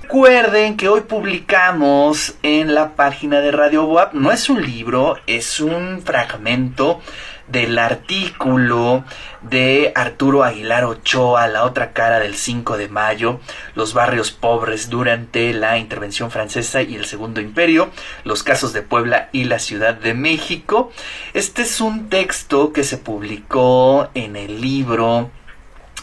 Recuerden que hoy publicamos en la página de Radio Boab, no es un libro, es un fragmento del artículo de Arturo Aguilar Ochoa, La otra cara del 5 de mayo, los barrios pobres durante la intervención francesa y el Segundo Imperio, los casos de Puebla y la Ciudad de México. Este es un texto que se publicó en el libro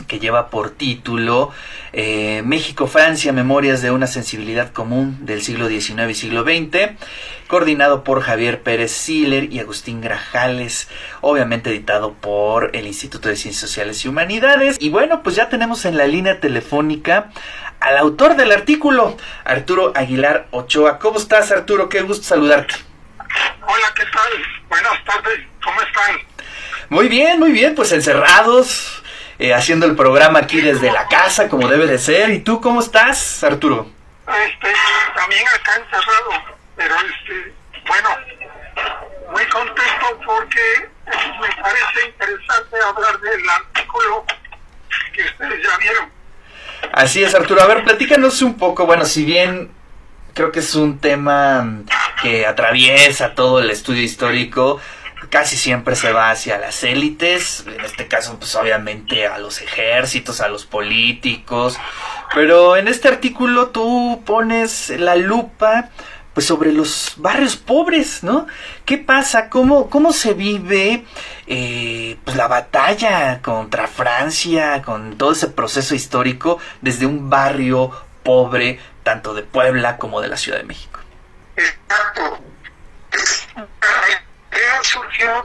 que lleva por título México-Francia, Memorias de una sensibilidad común del siglo XIX y siglo XX, coordinado por Javier Pérez Siller y Agustín Grajales, obviamente editado por el Instituto de Ciencias Sociales y Humanidades. Y bueno, pues ya tenemos en la línea telefónica al autor del artículo, Arturo Aguilar Ochoa. ¿Cómo estás, Arturo? Qué gusto saludarte. Hola, ¿qué tal? Buenas tardes, ¿cómo están? Muy bien, pues encerrados, haciendo el programa aquí desde la casa, como debe de ser. ¿Y tú cómo estás, Arturo? También acá encerrado, pero bueno, muy contento porque me parece interesante hablar del artículo que ustedes ya vieron. Así es, Arturo. A ver, platícanos un poco. Bueno, si bien creo que es un tema que atraviesa todo el estudio histórico, casi siempre se va hacia las élites, en este caso pues obviamente a los ejércitos, a los políticos, pero en este artículo tú pones la lupa pues sobre los barrios pobres, ¿no? ¿Qué pasa? ¿Cómo se vive pues la batalla contra Francia, con todo ese proceso histórico desde un barrio pobre, tanto de Puebla como de la Ciudad de México? Exacto. Surgió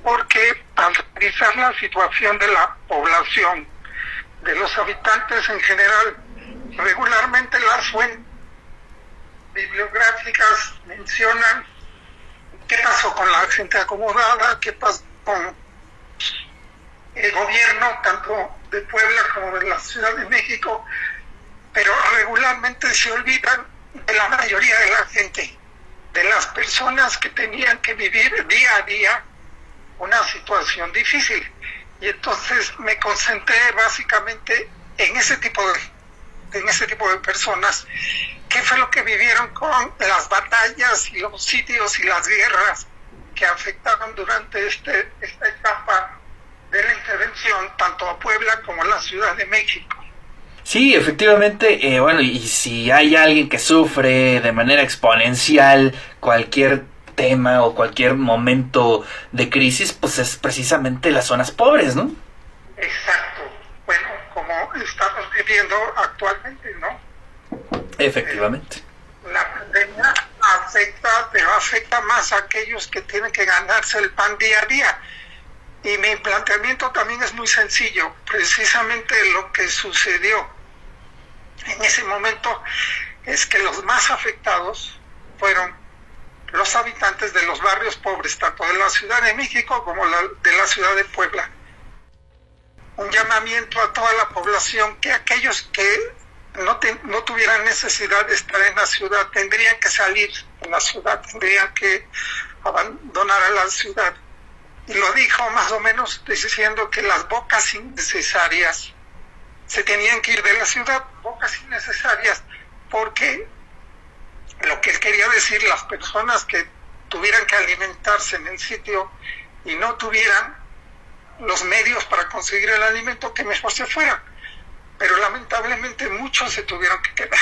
porque al revisar la situación de la población, de los habitantes en general, regularmente las fuentes bibliográficas mencionan qué pasó con la gente acomodada, qué pasó con el gobierno, tanto de Puebla como de la Ciudad de México, pero regularmente se olvidan de la mayoría de la gente, de las personas que tenían que vivir día a día una situación difícil. Y entonces me concentré básicamente en ese tipo de personas. ¿Qué fue lo que vivieron con las batallas y los sitios y las guerras que afectaron durante esta etapa de la intervención, tanto a Puebla como a la Ciudad de México? Sí, efectivamente, bueno, y si hay alguien que sufre de manera exponencial cualquier tema o cualquier momento de crisis, pues es precisamente las zonas pobres, ¿no? Exacto. Bueno, como estamos viviendo actualmente, ¿no? Efectivamente. La pandemia afecta, pero afecta más a aquellos que tienen que ganarse el pan día a día. Y mi planteamiento también es muy sencillo. Precisamente lo que sucedió en ese momento es que los más afectados fueron los habitantes de los barrios pobres, tanto de la Ciudad de México como de la Ciudad de Puebla. Un llamamiento a toda la población que aquellos que no tuvieran necesidad de estar en la ciudad tendrían que salir de la ciudad, tendrían que abandonar a la ciudad. Y lo dijo más o menos diciendo que las bocas innecesarias se tenían que ir de la ciudad, bocas innecesarias, porque lo que él quería decir, las personas que tuvieran que alimentarse en el sitio y no tuvieran los medios para conseguir el alimento, que mejor se fueran. Pero lamentablemente muchos se tuvieron que quedar.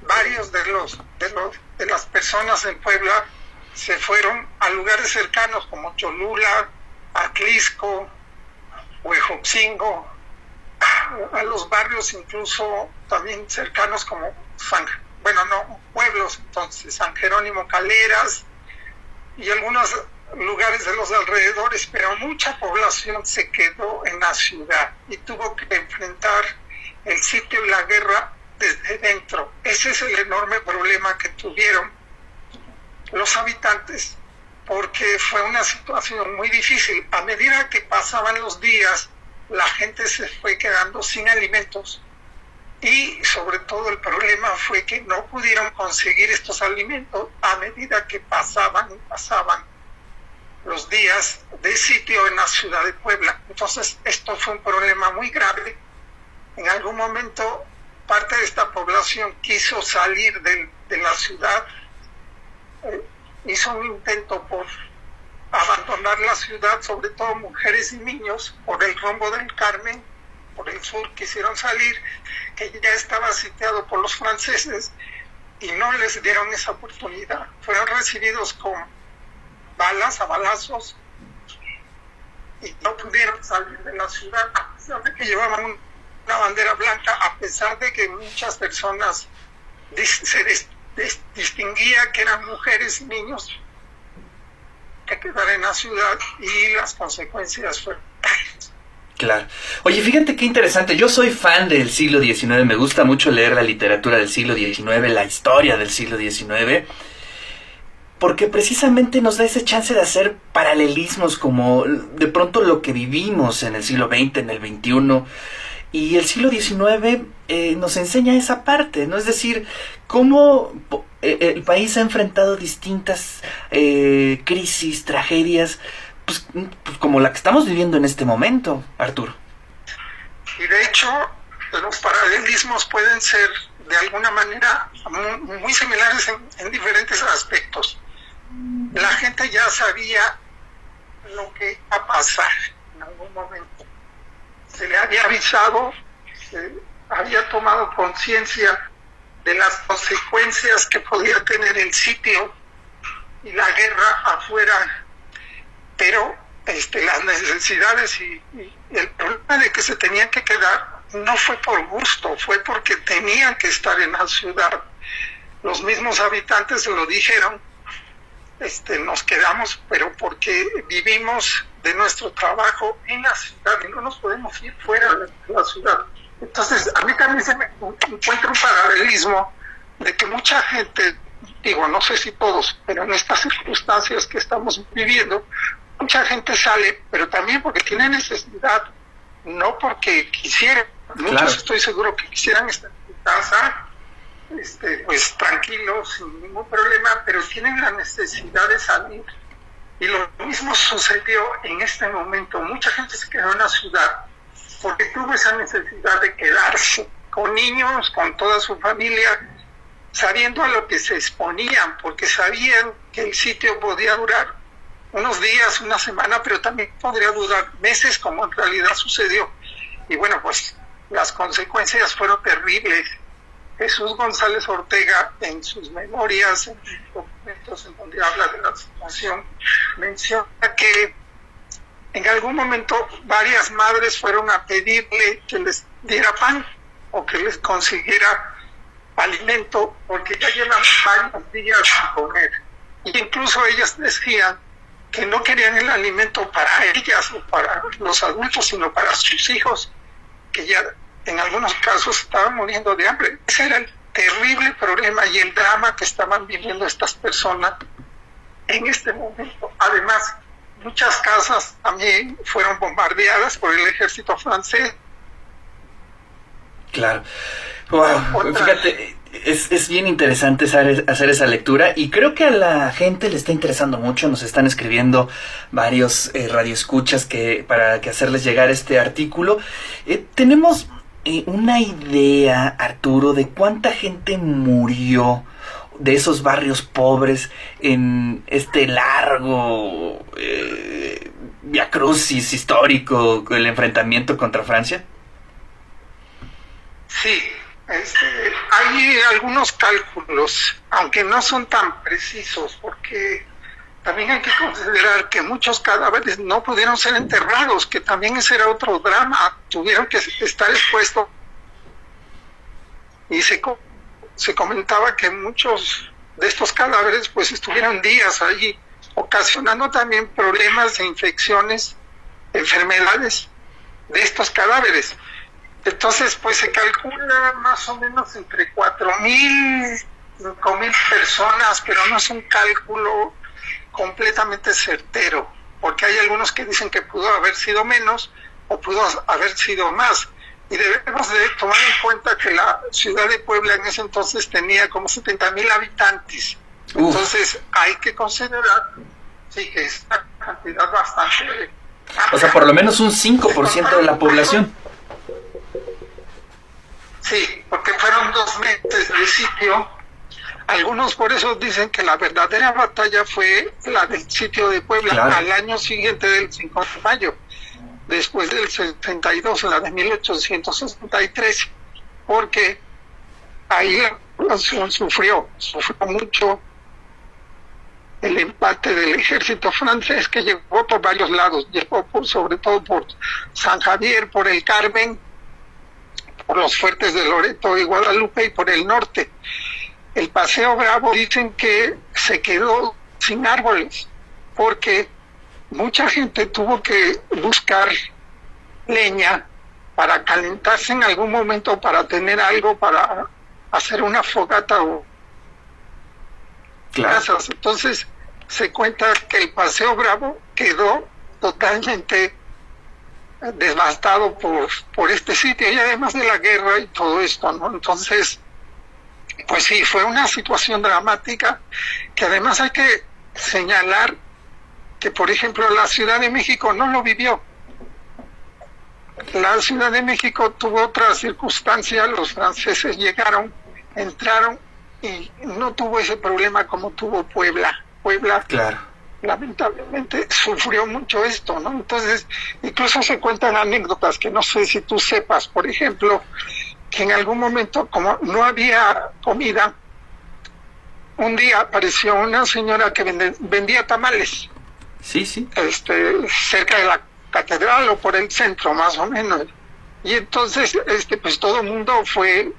Varios de las personas en Puebla se fueron a lugares cercanos como Cholula, Atlisco, Huejotzingo, a los barrios incluso también cercanos como pueblos, entonces San Jerónimo, Caleras y algunos lugares de los alrededores, pero mucha población se quedó en la ciudad y tuvo que enfrentar el sitio y la guerra desde dentro. Ese es el enorme problema que tuvieron los habitantes, porque fue una situación muy difícil. A medida que pasaban los días, la gente se fue quedando sin alimentos y sobre todo el problema fue que no pudieron conseguir estos alimentos a medida que pasaban los días de sitio en la ciudad de Puebla. Entonces esto fue un problema muy grave. En algún momento parte de esta población población quiso salir de la ciudad, hizo un intento por abandonar la ciudad, sobre todo mujeres y niños, por el rumbo del Carmen, por el sur quisieron salir, que ya estaba sitiado por los franceses, y no les dieron esa oportunidad. Fueron recibidos con balas, a balazos, y no pudieron salir de la ciudad, a pesar de que llevaban una bandera blanca, a pesar de que muchas personas se distinguía que eran mujeres y niños que quedar en la ciudad, y las consecuencias fueron tales. Claro. Oye, fíjate qué interesante. Yo soy fan del siglo XIX. Me gusta mucho leer la literatura del siglo XIX, la historia del siglo XIX, porque precisamente nos da ese chance de hacer paralelismos como de pronto lo que vivimos en el siglo XX, en el XXI. Y el siglo XIX nos enseña esa parte, ¿no? Es decir, cómo el país ha enfrentado distintas crisis, tragedias, pues como la que estamos viviendo en este momento, Arturo. Y de hecho, los paralelismos pueden ser de alguna manera muy similares en diferentes aspectos. La gente ya sabía lo que iba a pasar en algún momento. Se le había avisado, se había tomado conciencia de las consecuencias que podía tener el sitio y la guerra afuera, pero las necesidades y el problema de que se tenían que quedar no fue por gusto, fue porque tenían que estar en la ciudad. Los mismos habitantes se lo dijeron, nos quedamos, pero porque vivimos de nuestro trabajo en la ciudad y no nos podemos ir fuera de la ciudad. Entonces, a mí también se me encuentra un paralelismo de que mucha gente, digo, no sé si todos, pero en estas circunstancias que estamos viviendo, mucha gente sale, pero también porque tiene necesidad, no porque quisieran. Muchos, claro, estoy seguro que quisieran estar en su casa, pues tranquilos, sin ningún problema, pero tienen la necesidad de salir. Y lo mismo sucedió en este momento. Mucha gente se quedó en la ciudad porque tuvo esa necesidad de quedarse con niños, con toda su familia, sabiendo a lo que se exponían, porque sabían que el sitio podía durar unos días, una semana, pero también podría durar meses, como en realidad sucedió. Y bueno, pues las consecuencias fueron terribles. Jesús González Ortega, en sus memorias, en documentos en donde habla de la situación, menciona que en algún momento varias madres fueron a pedirle que les diera pan o que les consiguiera alimento, porque ya llevan varios días sin comer. Y incluso ellas decían que no querían el alimento para ellas o para los adultos, sino para sus hijos, que ya en algunos casos estaban muriendo de hambre. Ese era el terrible problema y el drama que estaban viviendo estas personas en este momento. Además, muchas casas también fueron bombardeadas por el ejército francés. Claro. Wow. Fíjate, es bien interesante hacer esa lectura, y creo que a la gente le está interesando mucho. Nos están escribiendo varios radioescuchas para hacerles llegar este artículo. Tenemos una idea, Arturo, de cuánta gente murió de esos barrios pobres en este largo viacrucis histórico, el enfrentamiento contra Francia. Sí, hay algunos cálculos, aunque no son tan precisos, porque también hay que considerar que muchos cadáveres no pudieron ser enterrados, que también ese era otro drama. Tuvieron que estar expuestos. Y se comentaba que muchos de estos cadáveres pues estuvieron días allí, ocasionando también problemas de infecciones, enfermedades de estos cadáveres. Entonces pues se calcula más o menos entre 4,000, 5,000 personas, pero no es un cálculo completamente certero, porque hay algunos que dicen que pudo haber sido menos o pudo haber sido más, y debemos de tomar en cuenta que la ciudad de Puebla en ese entonces tenía como 70,000 habitantes. Entonces hay que considerar, sí, que es una cantidad bastante amplia. O sea, por lo menos un 5% de la población. Sí, porque fueron 2 meses de sitio. Algunos por eso dicen que la verdadera batalla fue la del sitio de Puebla, claro, al año siguiente del 5 de mayo, después del 62, la de 1863, porque ahí la población sufrió mucho el empate del ejército francés, que llegó por varios lados, llegó sobre todo por San Javier, por el Carmen, por los fuertes de Loreto y Guadalupe y por el norte. El Paseo Bravo dicen que se quedó sin árboles porque mucha gente tuvo que buscar leña para calentarse en algún momento, para tener algo, para hacer una fogata o claro. casas. Entonces se cuenta que el Paseo Bravo quedó totalmente devastado por este sitio, y además de la guerra y todo esto, ¿no? Entonces, pues sí, fue una situación dramática, que además hay que señalar que, por ejemplo, la Ciudad de México no lo vivió. La Ciudad de México tuvo otra circunstancia, los franceses llegaron, entraron y no tuvo ese problema como tuvo Puebla. Puebla, claro, lamentablemente sufrió mucho esto, ¿no? Entonces, incluso se cuentan anécdotas que no sé si tú sepas, por ejemplo, que en algún momento, como no había comida, un día apareció una señora que vendía tamales. Sí, sí. Cerca de la catedral o por el centro, más o menos. Y entonces, pues todo el mundo fue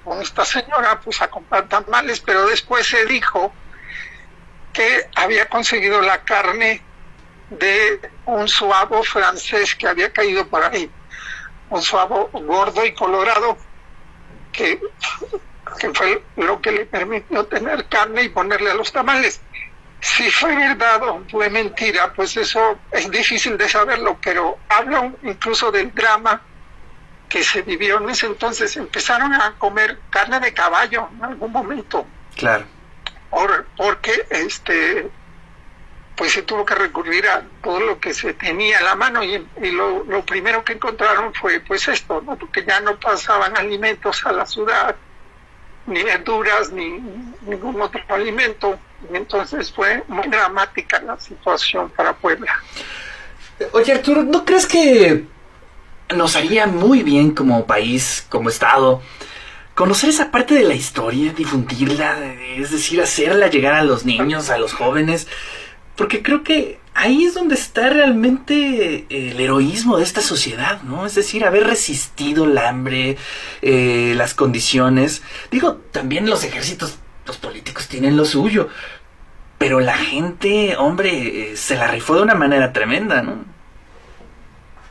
con esta señora, pues a comprar tamales, pero después se dijo que había conseguido la carne de un suavo francés que había caído por ahí, un suavo gordo y colorado, que fue lo que le permitió tener carne y ponerle a los tamales. Si fue verdad o fue mentira, pues eso es difícil de saberlo, pero habla incluso del drama que se vivió en ese entonces. Empezaron a comer carne de caballo en algún momento. Claro. Porque pues se tuvo que recurrir a todo lo que se tenía a la mano, y lo primero que encontraron fue pues esto, ¿no? Porque ya no pasaban alimentos a la ciudad, ni verduras, ni ningún otro alimento, y entonces fue muy dramática la situación para Puebla. Oye, Arturo, ¿no crees que nos haría muy bien como país, como estado, conocer esa parte de la historia, difundirla, es decir, hacerla llegar a los niños, a los jóvenes? Porque creo que ahí es donde está realmente el heroísmo de esta sociedad, ¿no? Es decir, haber resistido el hambre, las condiciones. Digo, también los ejércitos, los políticos tienen lo suyo, pero la gente, hombre, se la rifó de una manera tremenda, ¿no?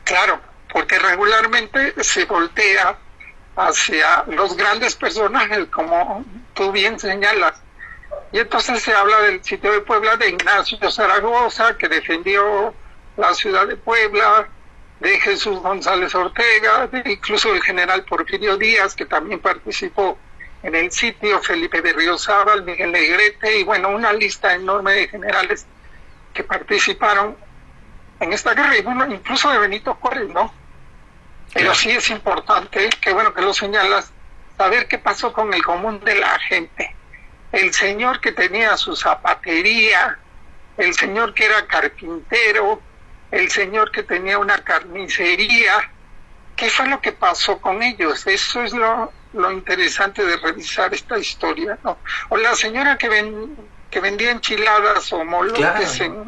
Claro, porque regularmente se voltea hacia los grandes personajes, como tú bien señalas. Y entonces se habla del sitio de Puebla, de Ignacio Zaragoza, que defendió la ciudad de Puebla, de Jesús González Ortega, de incluso el general Porfirio Díaz, que también participó en el sitio, Felipe de Ríozábal, Miguel Negrete, y bueno, una lista enorme de generales que participaron en esta guerra, y bueno, incluso de Benito Juárez, ¿no? Pero sí es importante, que bueno que lo señalas, saber qué pasó con el común de la gente. El señor que tenía su zapatería, el señor que era carpintero, el señor que tenía una carnicería, ¿qué fue lo que pasó con ellos? Eso es lo interesante de revisar esta historia, ¿no? O la señora que vendía enchiladas o molotes, claro,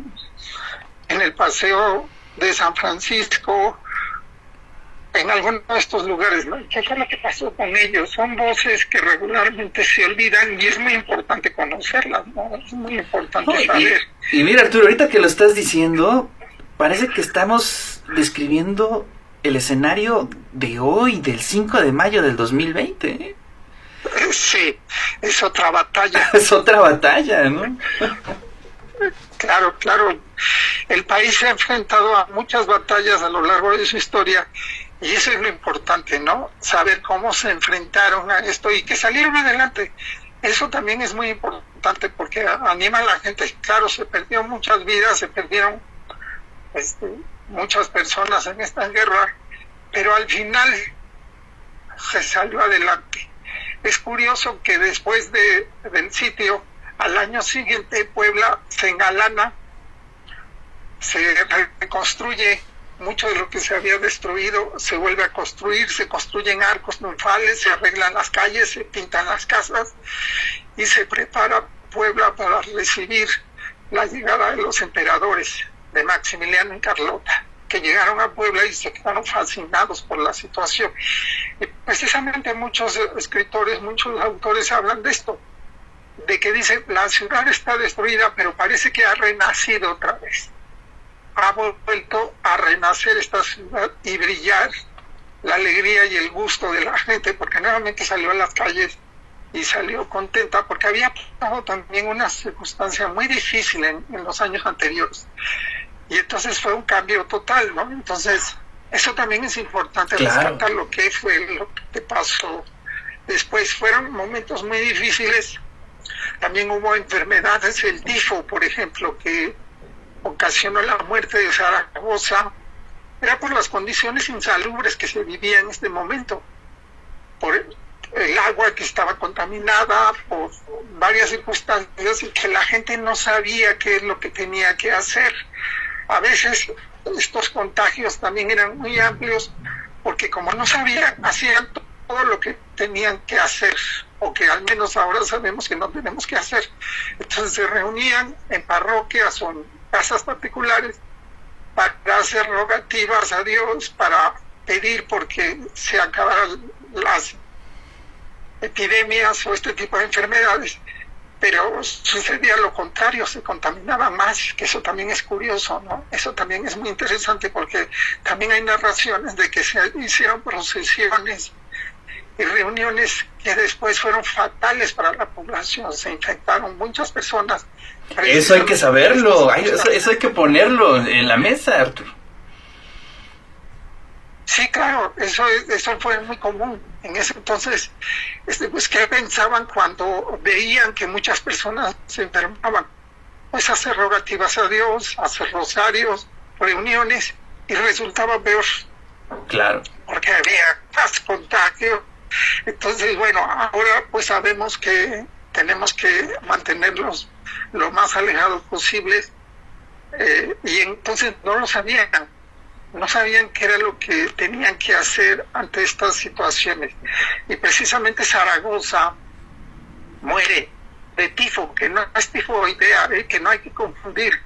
en el paseo de San Francisco, en alguno de estos lugares, ¿no? ¿Qué fue lo que pasó con ellos? Son voces que regularmente se olvidan y es muy importante conocerlas, ¿no? Es muy importante saber. Y mira, Arturo, ahorita que lo estás diciendo, parece que estamos describiendo el escenario de hoy, del 5 de mayo del 2020, ¿eh? Sí, es otra batalla. Es otra batalla, ¿no? Claro, claro. El país se ha enfrentado a muchas batallas a lo largo de su historia, y eso es lo importante, ¿no? Saber cómo se enfrentaron a esto y que salieron adelante. Eso también es muy importante porque anima a la gente. Claro, se perdió muchas vidas, se perdieron muchas personas en esta guerra, pero al final se salió adelante. Es curioso que después del sitio, al año siguiente, Puebla se engalana, se reconstruye, mucho de lo que se había destruido se vuelve a construir, se construyen arcos triunfales, se arreglan las calles, se pintan las casas y se prepara Puebla para recibir la llegada de los emperadores, de Maximiliano y Carlota, que llegaron a Puebla y se quedaron fascinados por la situación. Y precisamente muchos escritores, muchos autores hablan de esto, de que dicen, la ciudad está destruida, pero parece que ha renacido otra vez. Ha vuelto a renacer esta ciudad y brillar la alegría y el gusto de la gente, porque nuevamente salió a las calles y salió contenta, porque había pasado también una circunstancia muy difícil en los años anteriores. Y entonces fue un cambio total, ¿no? Entonces, eso también es importante, rescatar lo que fue, lo que pasó después. Fueron momentos muy difíciles. También hubo enfermedades, el tifo, por ejemplo, que ocasionó la muerte de Zaragoza. Era por las condiciones insalubres que se vivía en este momento, por el agua que estaba contaminada, por varias circunstancias, y que la gente no sabía qué es lo que tenía que hacer. A veces estos contagios también eran muy amplios, porque como no sabían, hacían todo lo que tenían que hacer, o que al menos ahora sabemos que no tenemos que hacer. Entonces se reunían en parroquias o en casas particulares para hacer rogativas a Dios, para pedir porque se acabaran las epidemias o este tipo de enfermedades. Pero sucedía lo contrario, se contaminaba más, que eso también es curioso, ¿no? Eso también es muy interesante, porque también hay narraciones de que se hicieron procesiones y reuniones que después fueron fatales para la población, se infectaron muchas personas. Eso hay que saberlo, eso hay que ponerlo en la mesa, Arturo. Sí, claro, eso fue muy común en ese entonces. Pues, ¿qué pensaban cuando veían que muchas personas se enfermaban? Pues hacer rogativas a Dios, hacer rosarios, reuniones, y resultaba peor. Claro. Porque había más contagio. Entonces, bueno, ahora pues sabemos que tenemos que mantenerlos lo más alejados posibles, y entonces no lo sabían. No sabían qué era lo que tenían que hacer ante estas situaciones. Y precisamente Zaragoza muere de tifo, que no es tifoidea, que no hay que confundir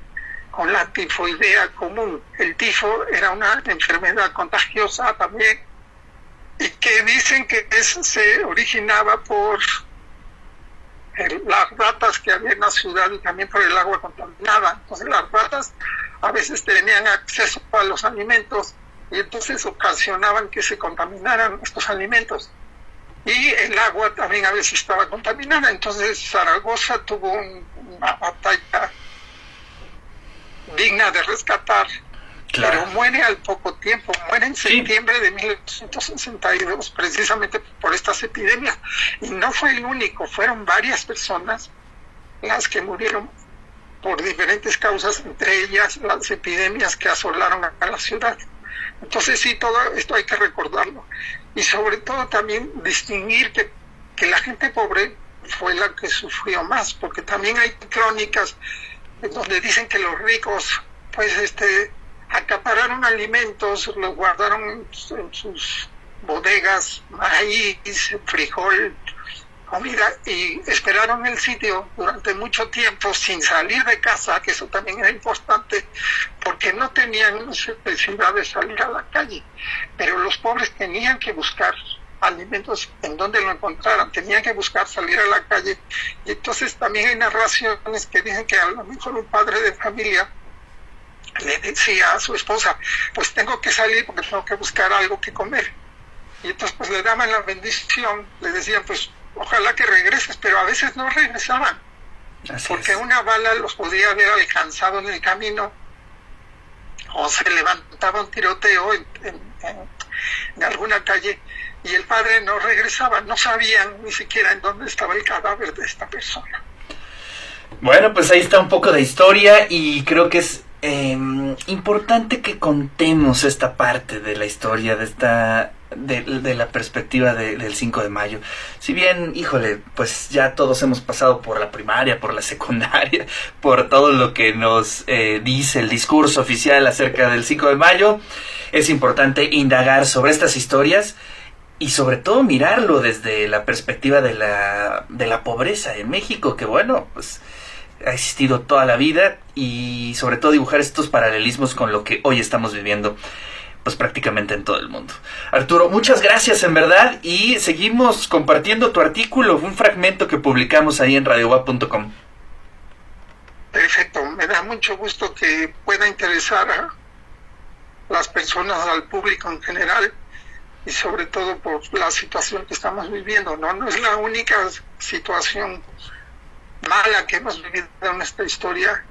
con la tifoidea común. El tifo era una enfermedad contagiosa también, y que dicen que se originaba por las ratas que había en la ciudad y también por el agua contaminada. Entonces las ratas a veces tenían acceso a los alimentos y entonces ocasionaban que se contaminaran estos alimentos. Y el agua también a veces estaba contaminada. Entonces Zaragoza tuvo una batalla digna de rescatar. Claro. Pero muere al poco tiempo, muere en septiembre de 1862, precisamente por estas epidemias. Y no fue el único, fueron varias personas las que murieron por diferentes causas, entre ellas las epidemias que asolaron a la ciudad. Entonces sí, todo esto hay que recordarlo. Y sobre todo también distinguir que la gente pobre fue la que sufrió más, porque también hay crónicas donde dicen que los ricos, pues acapararon alimentos, los guardaron en sus bodegas, maíz, frijol, comida, y esperaron el sitio durante mucho tiempo sin salir de casa, que eso también era importante, porque no tenían necesidad de salir a la calle. Pero los pobres tenían que buscar alimentos en donde lo encontraran, tenían que buscar salir a la calle. Y entonces también hay narraciones que dicen que a lo mejor un padre de familia le decía a su esposa, pues tengo que salir porque tengo que buscar algo que comer. Y entonces pues le daban la bendición, le decían pues ojalá que regreses, pero a veces no regresaban. Así porque es. Una bala los podía haber alcanzado en el camino, o se levantaba un tiroteo en alguna calle y el padre no regresaba, no sabían ni siquiera en dónde estaba el cadáver de esta persona. Bueno, pues ahí está un poco de historia y creo que es importante que contemos esta parte de la historia de de la perspectiva del 5 de mayo. Si bien, híjole, pues ya todos hemos pasado por la primaria, por la secundaria, por todo lo que nos dice el discurso oficial acerca del 5 de mayo, es importante indagar sobre estas historias y sobre todo mirarlo desde la perspectiva de la pobreza en México, que bueno, pues ha existido toda la vida, y sobre todo dibujar estos paralelismos con lo que hoy estamos viviendo pues prácticamente en todo el mundo. Arturo, muchas gracias en verdad, y seguimos compartiendo tu artículo, un fragmento que publicamos ahí en radiowap.com. Perfecto, me da mucho gusto que pueda interesar a las personas, al público en general, y sobre todo por la situación que estamos viviendo, ¿no? No es la única situación mala que hemos vivido en esta historia,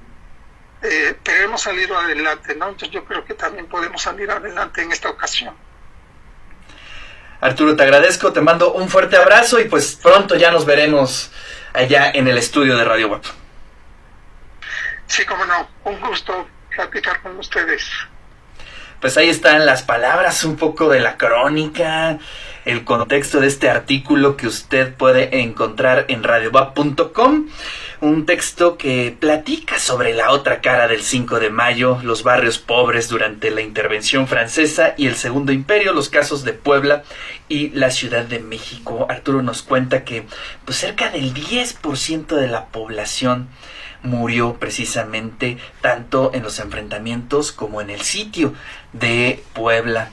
pero hemos salido adelante, ¿no? Entonces yo creo que también podemos salir adelante en esta ocasión. Arturo, te agradezco, te mando un fuerte abrazo y pues pronto ya nos veremos allá en el estudio de Radio WAP. Sí, cómo no, un gusto platicar con ustedes. Pues ahí están las palabras, un poco de la crónica, el contexto de este artículo que usted puede encontrar en radiowap.com, un texto que platica sobre la otra cara del 5 de mayo, los barrios pobres durante la intervención francesa y el Segundo Imperio, los casos de Puebla y la Ciudad de México. Arturo nos cuenta que pues cerca del 10% de la población murió precisamente tanto en los enfrentamientos como en el sitio de Puebla.